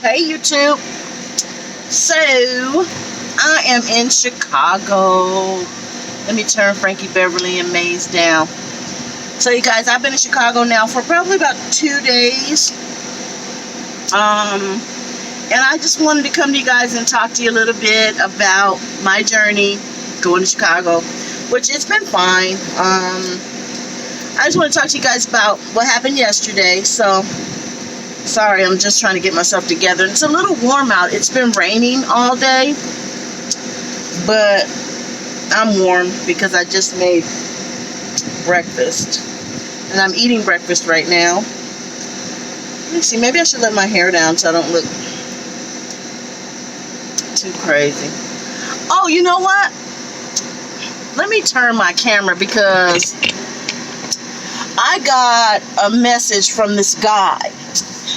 Hey YouTube. So I am in Chicago. Let me turn Frankie Beverly and Maze down. So you guys, I've been in Chicago now for probably about 2 days. And I just wanted to come to you guys and talk to you a little bit about my journey going to Chicago, which it's been fine. I just want to talk to you guys about what happened yesterday. So sorry, I'm just trying to get myself together. It's a little warm out. It's been raining all day, but I'm warm because I just made breakfast. And I'm eating breakfast right now. Let me see, maybe I should let my hair down so I don't look too crazy. Oh, you know what? Let me turn my camera because I got a message from this guy.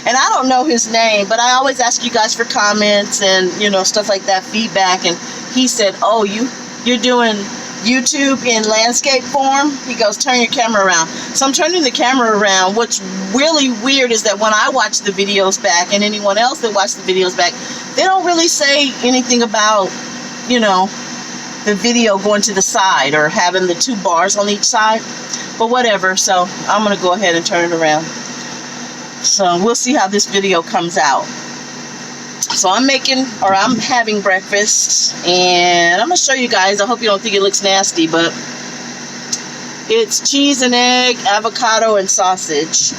And I don't know his name, but I always ask you guys for comments and, you know, stuff like that, feedback. And he said, oh, you're doing YouTube in landscape form? He goes, turn your camera around. So I'm turning the camera around. What's really weird is that when I watch the videos back, and anyone else that watches the videos back, they don't really say anything about, you know, the video going to the side or having the 2 bars on each side. But whatever, so I'm going to go ahead and turn it around. So we'll see how this video comes out. So I'm having breakfast, and I'm going to show you guys. I hope you don't think it looks nasty, but it's cheese and egg, avocado, and sausage.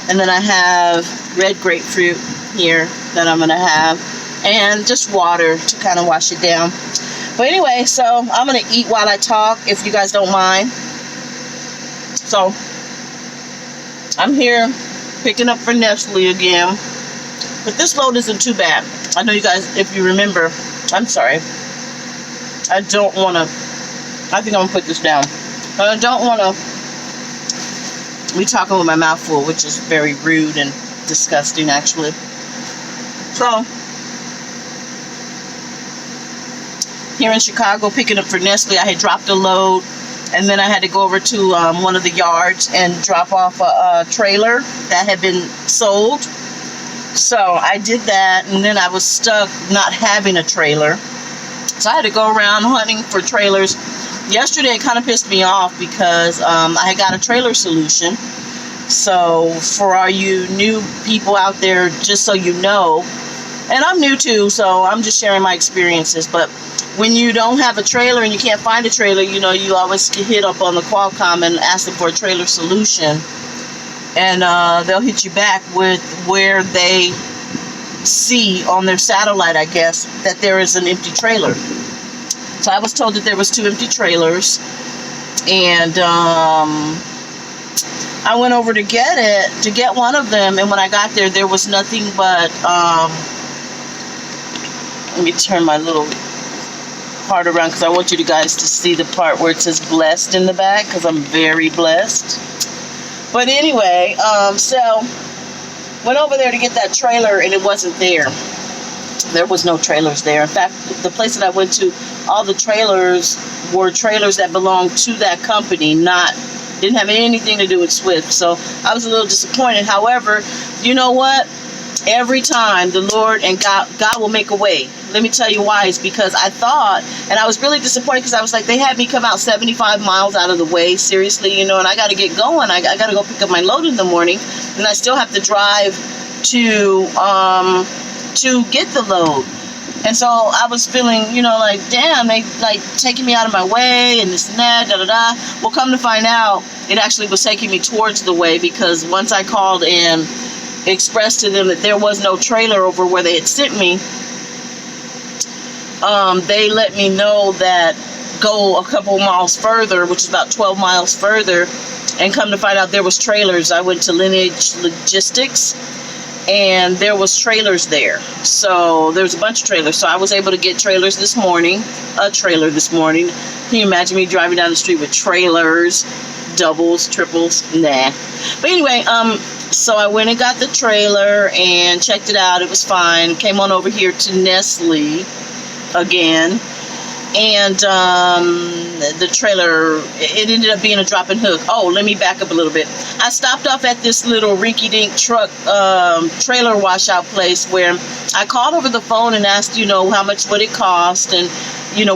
And then I have red grapefruit here that I'm going to have, and just water to kind of wash it down. But anyway, so I'm going to eat while I talk, if you guys don't mind. So I'm here picking up for Nestle again, but this load isn't too bad. I know you guys, if you remember, I'm sorry, I think I'm gonna put this down. I don't want to be talking with my mouth full, which is very rude and disgusting, actually. So here in Chicago, picking up for Nestle, I had dropped a load. And then I had to go over to one of the yards and drop off a trailer that had been sold. So I did that, and then I was stuck not having a trailer. So I had to go around hunting for trailers. Yesterday it kind of pissed me off because I got a trailer solution. So for all you new people out there, just so you know, and I'm new too, so I'm just sharing my experiences, but when you don't have a trailer and you can't find a trailer, you know, you always get hit up on the Qualcomm and ask them for a trailer solution. And they'll hit you back with where they see on their satellite, I guess, that there is an empty trailer. So I was told that there was 2 empty trailers. And I went over to get one of them. And when I got there, there was nothing but, let me turn my little part around because I want you guys to see the part where it says blessed in the back, because I'm very blessed. But anyway, so went over there to get that trailer and it wasn't there. There was no trailers there. In fact, the place that I went to, all the trailers were trailers that belonged to that company, didn't have anything to do with Swift. So I was a little disappointed. However, you know what? Every time the Lord and God will make a way. Let me tell you why. It's because I thought, and I was really disappointed because I was like, they had me come out 75 miles out of the way, seriously, you know, and I got to get going. I got to go pick up my load in the morning, and I still have to drive to get the load. And so I was feeling, you know, like, damn, they like taking me out of my way and this and that, da-da-da. Well, come to find out, it actually was taking me towards the way, because once I called and expressed to them that there was no trailer over where they had sent me, they let me know that go a couple miles further, which is about 12 miles further, and come to find out there was trailers. I went to Lineage Logistics, and there was trailers there. So there's a bunch of trailers. So I was able to get trailers this morning, a trailer this morning. Can you imagine me driving down the street with trailers, doubles, triples? Nah. But anyway, so I went and got the trailer and checked it out. It was fine. Came on over here to Nestle again. and the trailer, it ended up being a drop and hook. Oh, let me back up a little bit. I stopped off at this little rinky-dink truck trailer washout place where I called over the phone and asked, how much would it cost, and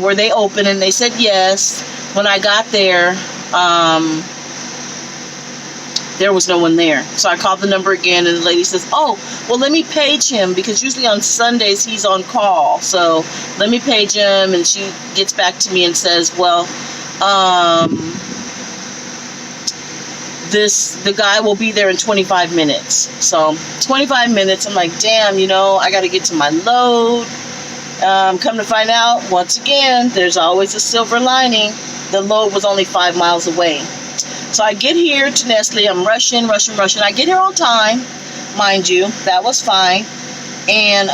were they open, and they said yes. When I got there, there was no one there. So I called the number again, and the lady says, oh, well, let me page him, because usually on Sundays he's on call. So let me page him, and she gets back to me and says, well, the guy will be there in 25 minutes. So 25 minutes, I'm like, damn, I got to get to my load. Come to find out, once again, there's always a silver lining. The load was only 5 miles away. So I get here to Nestle. I'm rushing. I get here on time, mind you. That was fine. And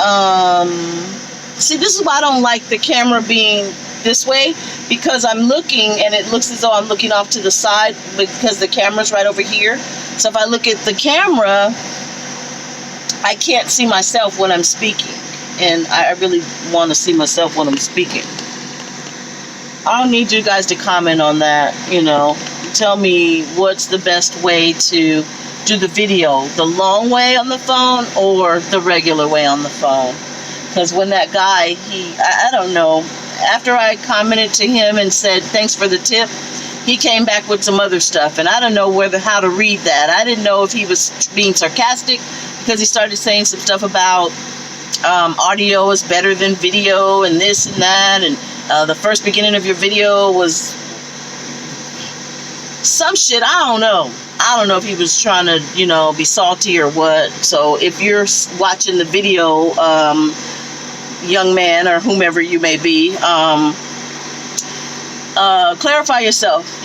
see, this is why I don't like the camera being this way, because I'm looking and it looks as though I'm looking off to the side because the camera's right over here. So if I look at the camera, I can't see myself when I'm speaking. And I really want to see myself when I'm speaking. I don't need you guys to comment on that, Tell me what's the best way to do the video, the long way on the phone or the regular way on the phone. Because when that guy, I don't know, after I commented to him and said thanks for the tip, he came back with some other stuff, and I don't know how to read that. I didn't know if he was being sarcastic, because he started saying some stuff about audio is better than video and this and that, and the first beginning of your video was some shit. I don't know if he was trying to be salty or what. So if you're watching the video, young man or whomever you may be, clarify yourself.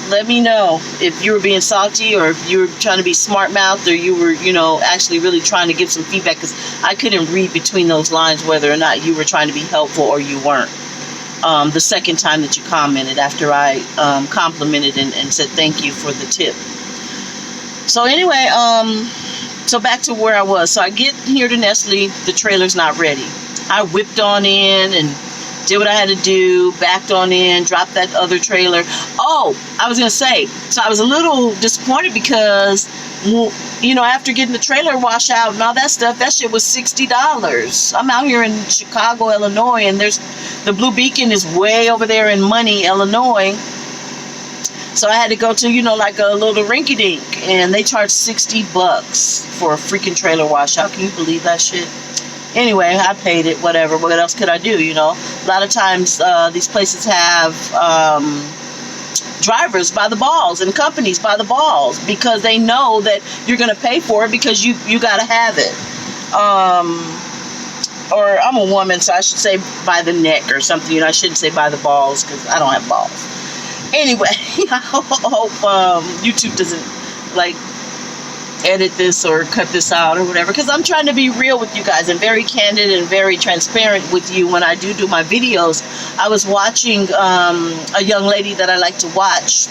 Let me know if you were being salty, or if you were trying to be smart mouthed, or you were actually really trying to give some feedback, because I couldn't read between those lines whether or not you were trying to be helpful or you weren't. The second time that you commented after I complimented and said thank you for the tip. So anyway, so back to where I was. So I get here to Nestle, the trailer's not ready. I whipped on in and did what I had to do, backed on in, dropped that other trailer. Oh, I was going to say, so I was a little disappointed because, after getting the trailer washed out and all that stuff, that shit was $60. I'm out here in Chicago, Illinois, and the Blue Beacon is way over there in Money, Illinois. So I had to go to, like a little rinky-dink, and they charged $60 for a freaking trailer washout. Can you believe that shit? Anyway, I paid it, whatever. What else could I do, A lot of times these places have drivers by the balls and companies by the balls, because they know that you're going to pay for it, because you got to have it. Or I'm a woman, so I should say by the neck or something. I shouldn't say by the balls, because I don't have balls. Anyway, I hope YouTube doesn't edit this or cut this out or whatever, because I'm trying to be real with you guys and very candid and very transparent with you when I do my videos. I was watching a young lady that I like to watch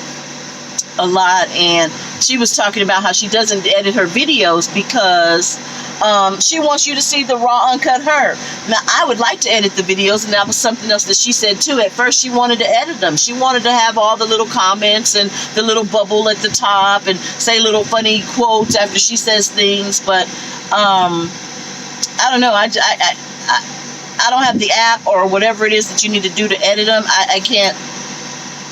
a lot, and she was talking about how she doesn't edit her videos because she wants you to see the raw, uncut her. Now, I would like to edit the videos, and that was something else that she said too. At first, she wanted to edit them. She wanted to have all the little comments and the little bubble at the top and say little funny quotes after she says things. But I don't know. I don't have the app or whatever it is that you need to do to edit them. I can't.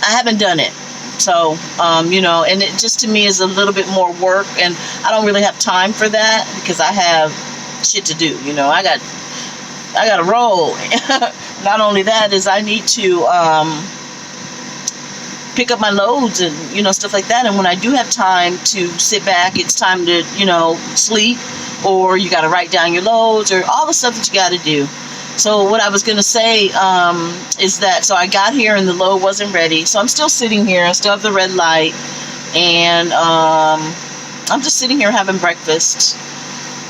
I haven't done it. So, and it just to me is a little bit more work, and I don't really have time for that because I have shit to do. I got to roll. Not only that is I need to pick up my loads and, stuff like that. And when I do have time to sit back, it's time to, sleep, or you got to write down your loads, or all the stuff that you got to do. So what I was going to say is that, so I got here and the load wasn't ready. So I'm still sitting here. I still have the red light. And I'm just sitting here having breakfast.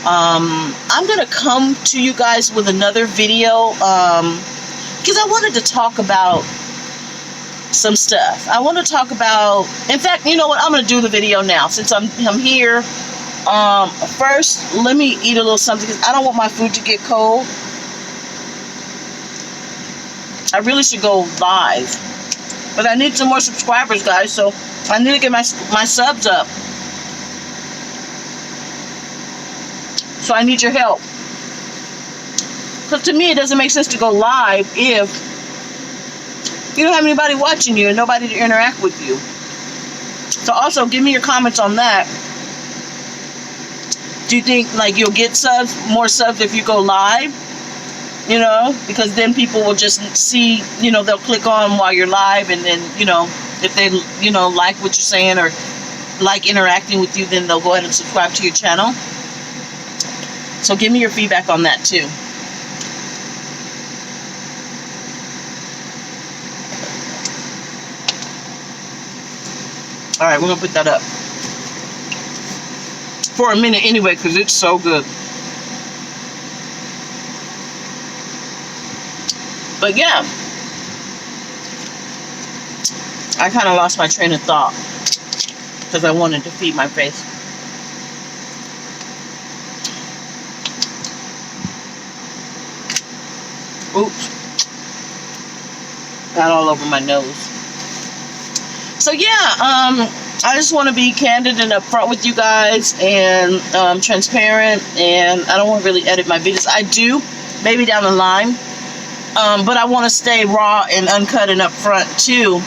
I'm going to come to you guys with another video because I wanted to talk about some stuff. I want to talk about, in fact, you know what? I'm going to do the video now since I'm here. First, let me eat a little something because I don't want my food to get cold. I really should go live. But I need some more subscribers, guys, so I need to get my subs up. So I need your help. Because to me, it doesn't make sense to go live if you don't have anybody watching you and nobody to interact with you. So also, give me your comments on that. Do you think like you'll get more subs if you go live? You know, because then people will just see, you know, they'll click on while you're live, and then, you know, if they, you know, like what you're saying or like interacting with you, then they'll go ahead and subscribe to your channel. So give me your feedback on that too. All right, we're gonna put that up for a minute anyway, because it's so good. But yeah, I kind of lost my train of thought because I wanted to feed my face. Oops. Got all over my nose. So yeah, I just want to be candid and upfront with you guys, and transparent, and I don't want to really edit my videos. I do, maybe down the line. But I want to stay raw and uncut and upfront too.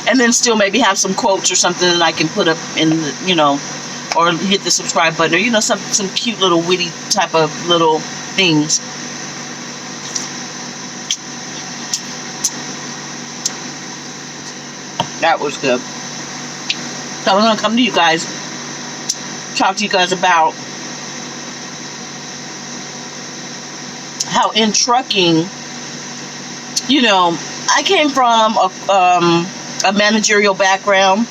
And then still maybe have some quotes or something that I can put up in the, you know, or hit the subscribe button, or, you know, some cute little witty type of little things. That was good. So I'm going to come to you guys, talk to you guys about how in trucking, you know, I came from a managerial background.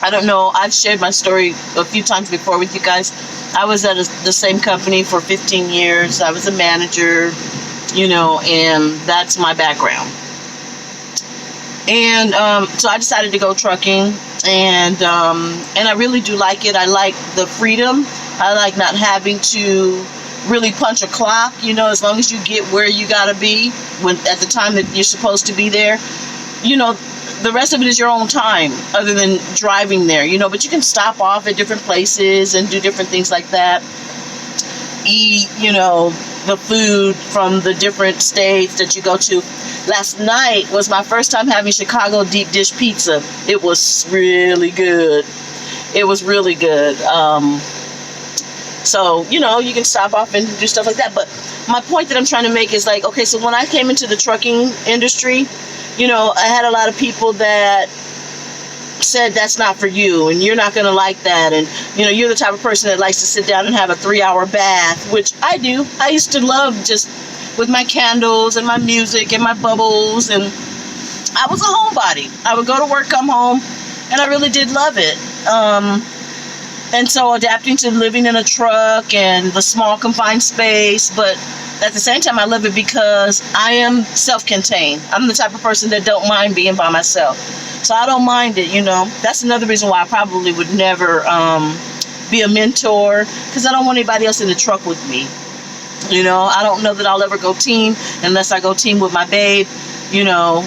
I don't know, I've shared my story a few times before with you guys. I was at the same company for 15 years. I was a manager, you know, and that's my background. And so I decided to go trucking, and I really do like it. I like the freedom. I like not having to really punch a clock, you know, as long as you get where you gotta be at the time that you're supposed to be there. You know, the rest of it is your own time, other than driving there, you know, but you can stop off at different places and do different things like that. Eat, you know, the food from the different states that you go to. Last night was my first time having Chicago deep dish pizza. It was really good. It was really good. So, you know, you can stop off and do stuff like that. But my point that I'm trying to make is like, okay, so when I came into the trucking industry, you know, I had a lot of people that said that's not for you, and you're not going to like that, and, you know, you're the type of person that likes to sit down and have a 3-hour bath, which I do. I used to love just with my candles and my music and my bubbles, and I was a homebody. I would go to work, come home, and I really did love it. And so adapting to living in a truck and the small confined space, but at the same time I love it because I am self-contained. I'm the type of person that don't mind being by myself. So I don't mind it, you know. That's another reason why I probably would never be a mentor, because I don't want anybody else in the truck with me. You know, I don't know that I'll ever go team unless I go team with my babe, you know.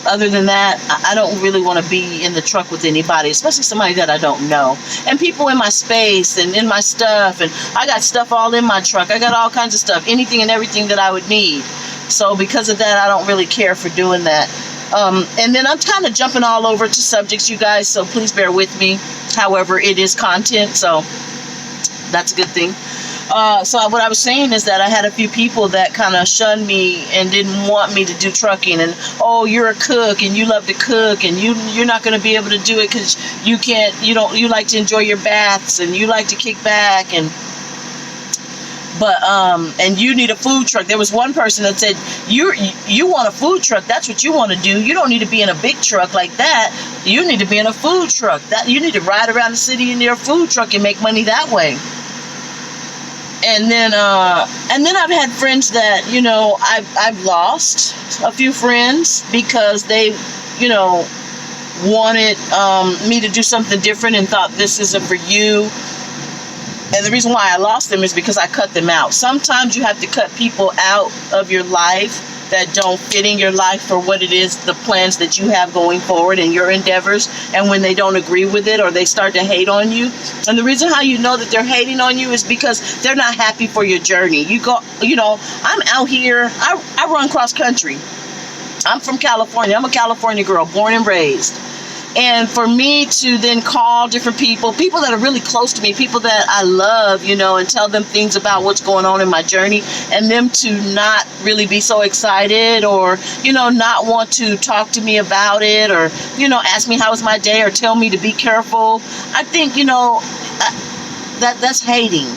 Other than that, I don't really want to be in the truck with anybody, especially somebody that I don't know. And people in my space and in my stuff, and I got stuff all in my truck. I got all kinds of stuff, anything and everything that I would need. So because of that, I don't really care for doing that. And then I'm kind of jumping all over to subjects, you guys, so please bear with me. However, it is content, so that's a good thing. So what I was saying is that I had a few people that kind of shunned me and didn't want me to do trucking, and, oh, you're a cook and you love to cook, and you're not going to be able to do it because you like to enjoy your baths and you like to kick back, and you need a food truck. There was one person that said, you want a food truck, that's what you want to do. You don't need to be in a big truck like that. You need to be in a food truck. You need to ride around the city in your food truck and make money that way. And then I've had friends that, you know, I've lost a few friends because they, you know, wanted me to do something different and thought, this isn't for you. And the reason why I lost them is because I cut them out. Sometimes you have to cut people out of your life that don't fit in your life for what it is, the plans that you have going forward and your endeavors. And when they don't agree with it or they start to hate on you. And the reason how you know that they're hating on you is because they're not happy for your journey. I'm out here, I run cross country. I'm from California. I'm a California girl, born and raised. And for me to then call different people that are really close to me, people that I love, and tell them things about what's going on in my journey, and them to not really be so excited or, not want to talk to me about it or, ask me how was my day or tell me to be careful. I think, that's hating,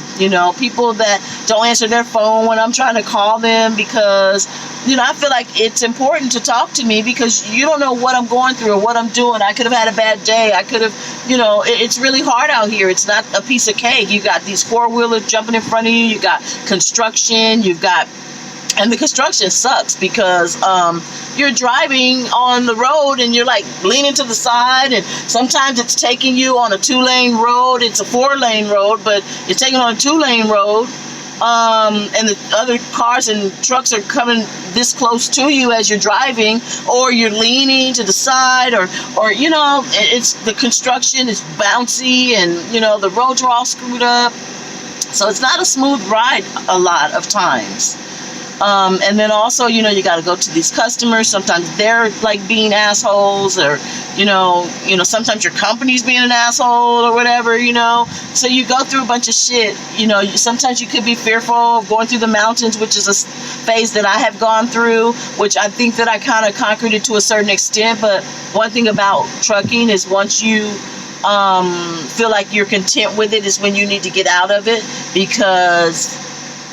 people that don't answer their phone when I'm trying to call them because, I feel like it's important to talk to me because you don't know what I'm going through or what I'm doing. I could have had a bad day. I could have, it's really hard out here. It's not a piece of cake. You got these four-wheelers jumping in front of you. You got construction. And the construction sucks because you're driving on the road and you're like leaning to the side, and sometimes it's taking you on a 2-lane road. It's a 4-lane road, but it's taking on a 2-lane road. And the other cars and trucks are coming this close to you as you're driving, or you're leaning to the side, or it's the construction is bouncy, and the roads are all screwed up. So it's not a smooth ride a lot of times. And then also, you got to go to these customers. Sometimes they're like being assholes, or, sometimes your company's being an asshole or whatever, So you go through a bunch of shit. Sometimes you could be fearful of going through the mountains, which is a phase that I have gone through, which I think that I kind of conquered it to a certain extent. But one thing about trucking is once you feel like you're content with it is when you need to get out of it, because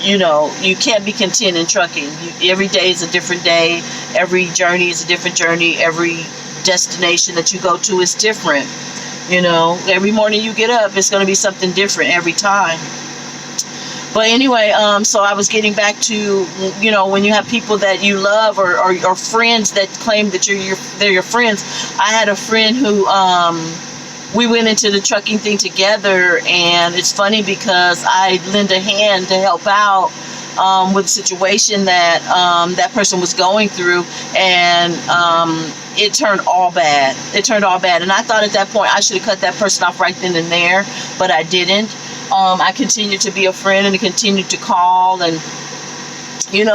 you can't be content in trucking. Every day is a different day. Every journey is a different journey. Every destination that you go to is different. Every morning you get up, it's going to be something different every time. But anyway, so I was getting back to, when you have people that you love or friends that claim that they're your friends. I had a friend who, we went into the trucking thing together, and it's funny because I lent a hand to help out with a situation that that person was going through, and it turned all bad. And I thought at that point I should have cut that person off right then and there, but I didn't. I continued to be a friend and continued to call and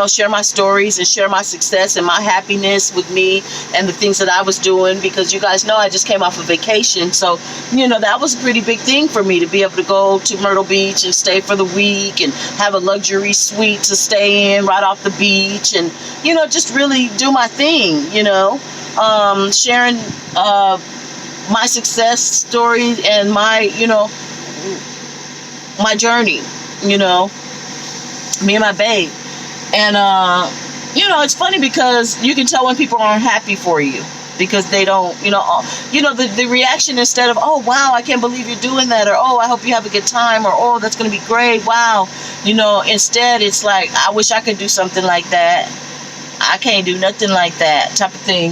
share my stories and share my success and my happiness with me and the things that I was doing, because you guys know I just came off a vacation. So, that was a pretty big thing for me to be able to go to Myrtle Beach and stay for the week and have a luxury suite to stay in right off the beach and, just really do my thing, sharing my success story and my, my journey, me and my babe. And, it's funny because you can tell when people aren't happy for you because they don't, the reaction instead of, oh, wow, I can't believe you're doing that, or, oh, I hope you have a good time, or, oh, that's going to be great, wow. Instead it's like, I wish I could do something like that. I can't do nothing like that type of thing,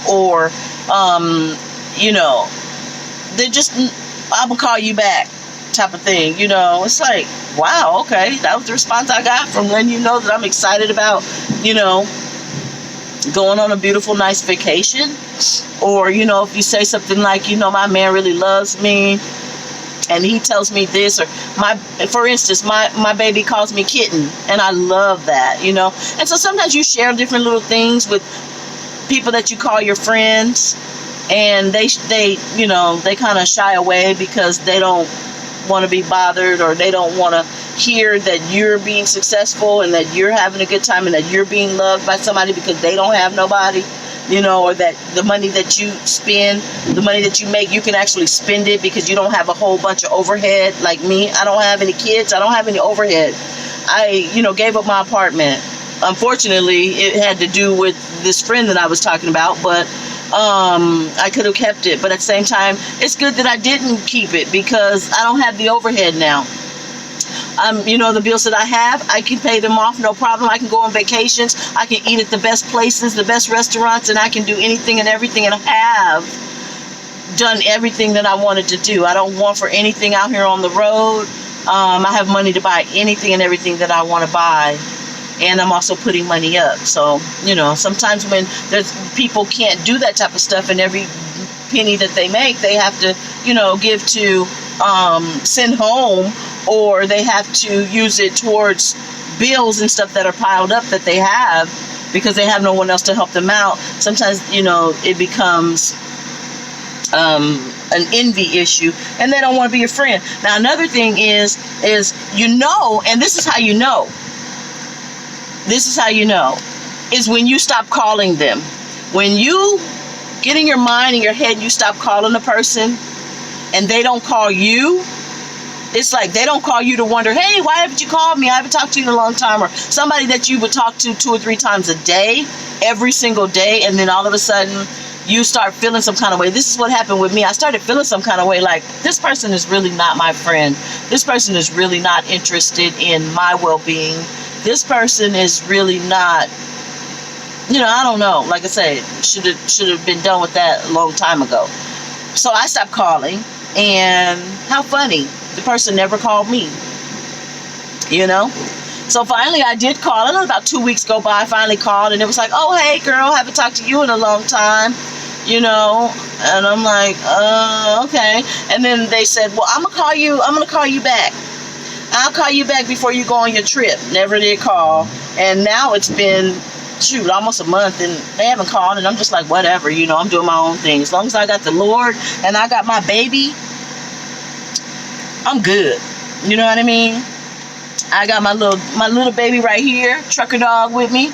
or, they're just, I'm going to call you back type of thing, it's like, wow, okay, that was the response I got from letting you know that I'm excited about, going on a beautiful, nice vacation. Or, if you say something like, my man really loves me and he tells me this, or for instance, my baby calls me kitten, and I love that, and so sometimes you share different little things with people that you call your friends, and they kind of shy away because they don't want to be bothered, or they don't want to hear that you're being successful and that you're having a good time and that you're being loved by somebody, because they don't have nobody, or that the money that you spend, the money that you make, you can actually spend it because you don't have a whole bunch of overhead like me. I don't have any kids. I don't have any overhead. I, gave up my apartment. Unfortunately, it had to do with this friend that I was talking about, but I could have kept it, but at the same time, it's good that I didn't keep it because I don't have the overhead now. The bills that I have, I can pay them off, no problem. I can go on vacations. I can eat at the best places, the best restaurants, and I can do anything and everything, and I have done everything that I wanted to do. I don't want for anything out here on the road. I have money to buy anything and everything that I want to buy. And I'm also putting money up. So, you know, sometimes when there's people can't do that type of stuff, and every penny that they make, they have to, you know, give to send home, or they have to use it towards bills and stuff that are piled up that they have because they have no one else to help them out. Sometimes, you know, it becomes an envy issue, and they don't want to be your friend. Now, another thing is you know, and this is how you know. This is how you know, is when you stop calling them. When you get in your mind, in your head, you stop calling the person, and they don't call you. It's like they don't call you to wonder, hey, why haven't you called me? I haven't talked to you in a long time. Or somebody that you would talk to 2 or 3 times a day, every single day, and then all of a sudden you start feeling some kind of way. This is what happened with me. I started feeling some kind of way, like this person is really not my friend. This person is really not interested in my well-being. This person is really not, you know, I don't know. Like I said, should have been done with that a long time ago. So I stopped calling, and how funny, the person never called me, you know? So finally I did call, and about 2 weeks go by, I finally called, and it was like, oh, hey girl, haven't talked to you in a long time, you know? And I'm like, okay. And then they said, well, I'm gonna call you back. I'll call you back before you go on your trip. Never did call. And now it's been, shoot, almost a month, and they haven't called, and I'm just like, whatever, you know, I'm doing my own thing. As long as I got the Lord and I got my baby, I'm good. You know what I mean? I got my little baby right here, trucker dog with me,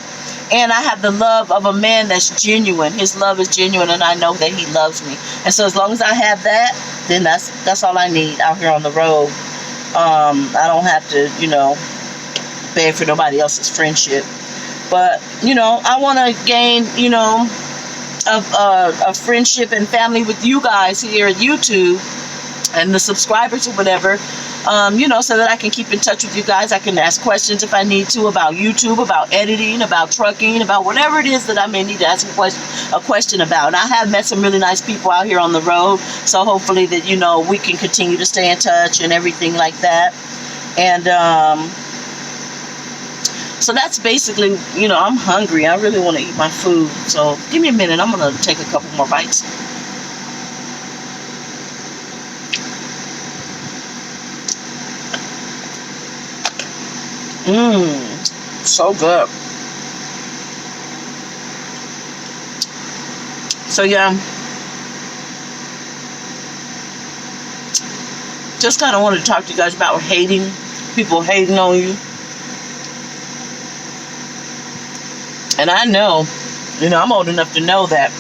and I have the love of a man that's genuine. His love is genuine, and I know that he loves me. And so as long as I have that, then that's all I need out here on the road. I don't have to, you know, beg for nobody else's friendship. But, you know, I want to gain, you know, a friendship and family with you guys here at YouTube and the subscribers or whatever, you know, so that I can keep in touch with you guys. I can ask questions if I need to about YouTube, about editing, about trucking, about whatever it is that I may need to ask a question about. And I have met some really nice people out here on the road, so hopefully that, you know, we can continue to stay in touch and everything like that. And so that's basically, you know, I'm hungry. I really want to eat my food. So give me a minute. I'm going to take a couple more bites. So good. So yeah, just kind of wanted to talk to you guys about hating, people hating on you. And I know, you know, I'm old enough to know that.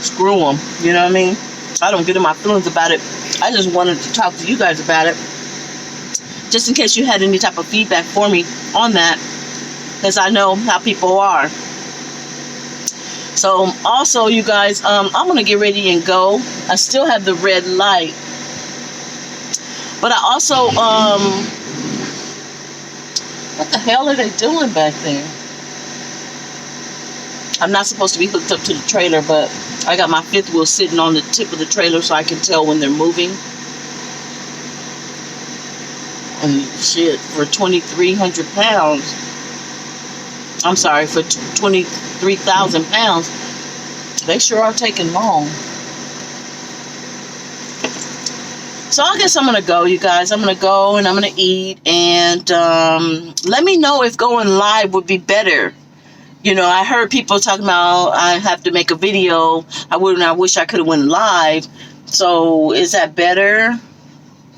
Screw them, you know what I mean? I don't get in my feelings about it. I just wanted to talk to you guys about it, just in case you had any type of feedback for me on that, because I know how people are. So also, you guys, I'm gonna get ready and go. I still have the red light, but I also what the hell are they doing back there? I'm not supposed to be hooked up to the trailer, but I got my fifth wheel sitting on the tip of the trailer so I can tell when they're moving. And shit, for 2,300 pounds, I'm sorry, for 23,000 pounds, they sure are taking long. So I guess I'm going to go, you guys. I'm going to go and I'm going to eat. And let me know if going live would be better. You know, I heard people talking about I have to make a video. I wish I could have went live. So is that better?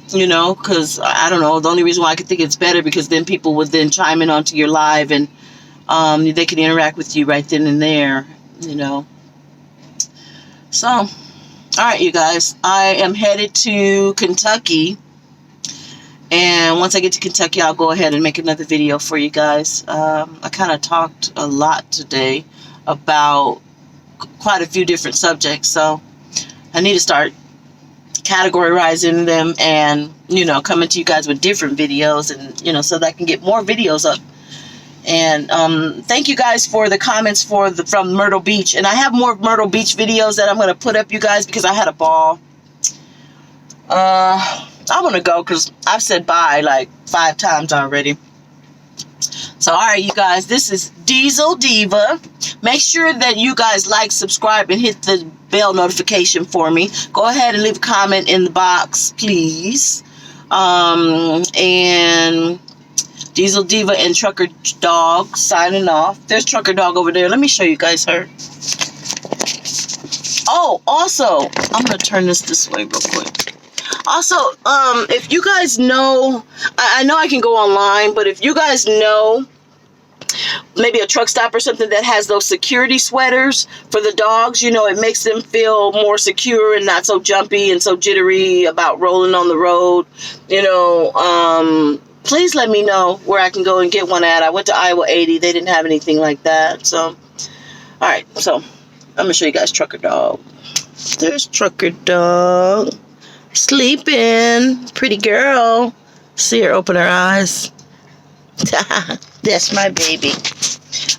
You know, because I don't know. The only reason why I could think it's better because then people would then chime in onto your live and they can interact with you right then and there, you know. So, all right, you guys. I am headed to Kentucky. And once I get to Kentucky, I'll go ahead and make another video for you guys. I kind of talked a lot today about quite a few different subjects. So I need to start categorizing them and, you know, coming to you guys with different videos and, you know, so that I can get more videos up. And thank you guys for the comments from Myrtle Beach. And I have more Myrtle Beach videos that I'm going to put up, you guys, because I had a ball. I want to go because I've said bye like 5 times already. So, all right, you guys, this is Diesel Diva. Make sure that you guys like, subscribe, and hit the bell notification for me. Go ahead and leave a comment in the box, please. And Diesel Diva and Trucker Dog signing off. There's Trucker Dog over there. Let me show you guys her. Oh, also, I'm going to turn this way real quick. Also, if you guys know, I know I can go online, but if you guys know maybe a truck stop or something that has those security sweaters for the dogs, you know, it makes them feel more secure and not so jumpy and so jittery about rolling on the road, you know, please let me know where I can go and get one at. I went to Iowa 80. They didn't have anything like that. So, all right. So, I'm going to show you guys Trucker Dog. There's Trucker Dog. Sleeping. Pretty girl. See her open her eyes. That's my baby.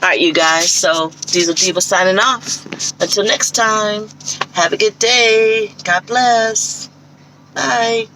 All right, you guys. So, Diesel Diva signing off. Until next time, have a good day. God bless. Bye.